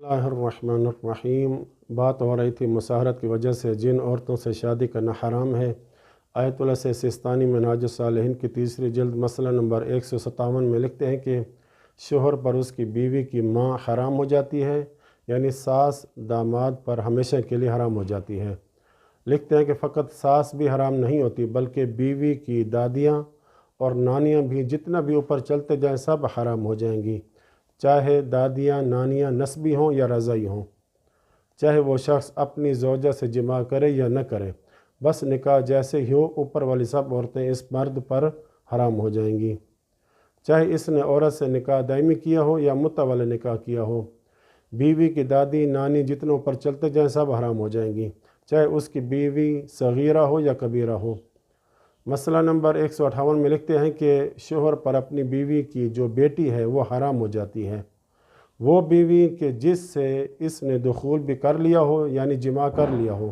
اللہ الرحمن الرحیم۔ بات ہو رہی تھی مساہرت کی وجہ سے جن عورتوں سے شادی کرنا حرام ہے۔ آیت اللہ سستانی منہاج الصالحین کی تیسری جلد مسئلہ نمبر 157 میں لکھتے ہیں کہ شوہر پر اس کی بیوی کی ماں حرام ہو جاتی ہے، یعنی ساس داماد پر ہمیشہ کے لیے حرام ہو جاتی ہے۔ لکھتے ہیں کہ فقط ساس بھی حرام نہیں ہوتی بلکہ بیوی کی دادیاں اور نانیاں بھی، جتنا بھی اوپر چلتے جائیں سب حرام ہو جائیں گی، چاہے دادیاں نانیاں نسبی ہوں یا رضعی ہوں، چاہے وہ شخص اپنی زوجہ سے جماع کرے یا نہ کرے، بس نکاح جیسے ہی ہو اوپر والی سب عورتیں اس مرد پر حرام ہو جائیں گی، چاہے اس نے عورت سے نکاح دائمی کیا ہو یا متع والا نکاح کیا ہو۔ بیوی کی دادی نانی جتنے اوپر چلتے جائیں سب حرام ہو جائیں گی، چاہے اس کی بیوی صغیرہ ہو یا کبیرہ ہو۔ مسئلہ نمبر 158 میں لکھتے ہیں کہ شوہر پر اپنی بیوی کی جو بیٹی ہے وہ حرام ہو جاتی ہے، وہ بیوی کہ جس سے اس نے دخول بھی کر لیا ہو، یعنی جماع کر لیا ہو،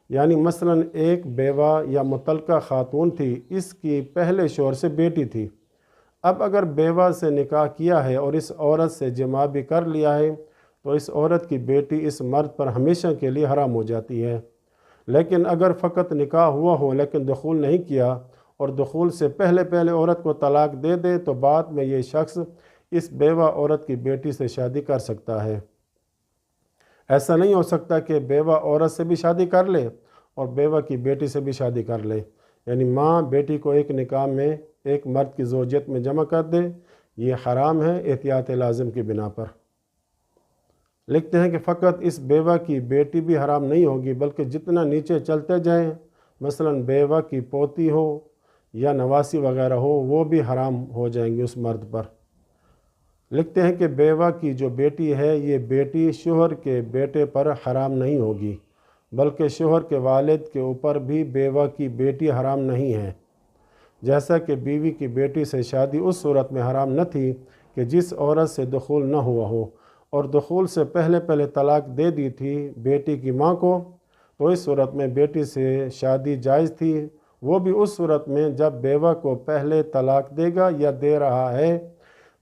یعنی مثلا ایک بیوہ یا مطلقہ خاتون تھی، اس کی پہلے شوہر سے بیٹی تھی، اب اگر بیوہ سے نکاح کیا ہے اور اس عورت سے جماع بھی کر لیا ہے تو اس عورت کی بیٹی اس مرد پر ہمیشہ کے لیے حرام ہو جاتی ہے۔ لیکن اگر فقط نکاح ہوا ہو لیکن دخول نہیں کیا اور دخول سے پہلے عورت کو طلاق دے دے تو بعد میں یہ شخص اس بیوہ عورت کی بیٹی سے شادی کر سکتا ہے۔ ایسا نہیں ہو سکتا کہ بیوہ عورت سے بھی شادی کر لے اور بیوہ کی بیٹی سے بھی شادی کر لے، یعنی ماں بیٹی کو ایک نکاح میں ایک مرد کی زوجیت میں جمع کر دے، یہ حرام ہے احتیاط لازم کی بنا پر۔ لکھتے ہیں کہ فقط اس بیوہ کی بیٹی بھی حرام نہیں ہوگی بلکہ جتنا نیچے چلتے جائیں، مثلا بیوہ کی پوتی ہو یا نواسی وغیرہ ہو، وہ بھی حرام ہو جائیں گی اس مرد پر۔ لکھتے ہیں کہ بیوہ کی جو بیٹی ہے یہ بیٹی شوہر کے بیٹے پر حرام نہیں ہوگی بلکہ شوہر کے والد کے اوپر بھی بیوہ کی بیٹی حرام نہیں ہے، جیسا کہ بیوی کی بیٹی سے شادی اس صورت میں حرام نہ تھی کہ جس عورت سے دخول نہ ہوا ہو اور دخول سے پہلے طلاق دے دی تھی بیٹی کی ماں کو، تو اس صورت میں بیٹی سے شادی جائز تھی، وہ بھی اس صورت میں جب بیوہ کو پہلے طلاق دے گا یا دے رہا ہے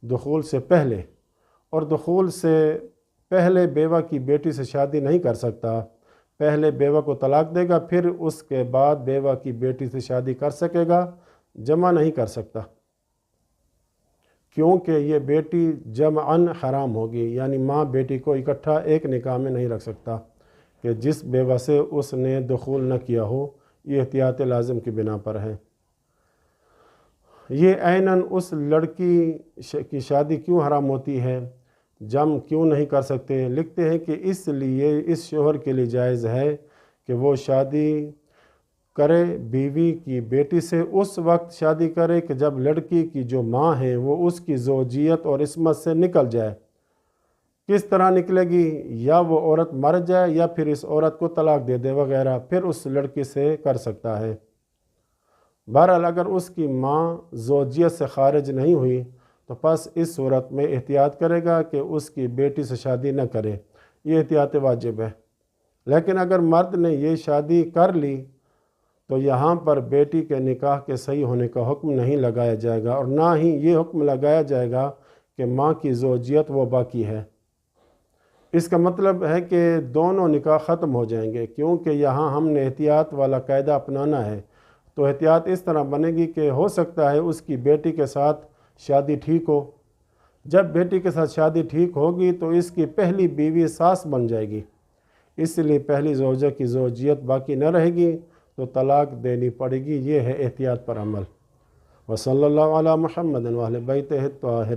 دخول سے پہلے، اور دخول سے پہلے بیوہ کی بیٹی سے شادی نہیں کر سکتا، پہلے بیوہ کو طلاق دے گا پھر اس کے بعد بیوہ کی بیٹی سے شادی کر سکے گا، جمع نہیں کر سکتا، کیونکہ یہ بیٹی جمعاً حرام ہوگی، یعنی ماں بیٹی کو اکٹھا ایک نکاح میں نہیں رکھ سکتا کہ جس بیوہ سے اس نے دخول نہ کیا ہو، یہ احتیاط لازم کی بنا پر ہے۔ یہ عیناً اس لڑکی کی شادی کیوں حرام ہوتی ہے، جمع کیوں نہیں کر سکتے؟ لکھتے ہیں کہ اس لیے اس شوہر کے لیے جائز ہے کہ وہ شادی کرے بیوی کی بیٹی سے، اس وقت شادی کرے کہ جب لڑکی کی جو ماں ہے وہ اس کی زوجیت اور عصمت سے نکل جائے۔ کس طرح نکلے گی؟ یا وہ عورت مر جائے یا پھر اس عورت کو طلاق دے دے وغیرہ، پھر اس لڑکی سے کر سکتا ہے۔ بہرحال اگر اس کی ماں زوجیت سے خارج نہیں ہوئی تو پس اس صورت میں احتیاط کرے گا کہ اس کی بیٹی سے شادی نہ کرے، یہ احتیاط واجب ہے۔ لیکن اگر مرد نے یہ شادی کر لی تو یہاں پر بیٹی کے نکاح کے صحیح ہونے کا حکم نہیں لگایا جائے گا، اور نہ ہی یہ حکم لگایا جائے گا کہ ماں کی زوجیت وہ باقی ہے۔ اس کا مطلب ہے کہ دونوں نکاح ختم ہو جائیں گے، کیونکہ یہاں ہم نے احتیاط والا قاعدہ اپنانا ہے، تو احتیاط اس طرح بنے گی کہ ہو سکتا ہے اس کی بیٹی کے ساتھ شادی ٹھیک ہو، جب بیٹی کے ساتھ شادی ٹھیک ہوگی تو اس کی پہلی بیوی ساس بن جائے گی، اس لیے پہلی زوجہ کی زوجیت باقی نہ رہے گی تو طلاق دینی پڑے گی، یہ ہے احتیاط پر عمل۔ وصلی اللہ علی محمد وآل بیتہ الطاہرین۔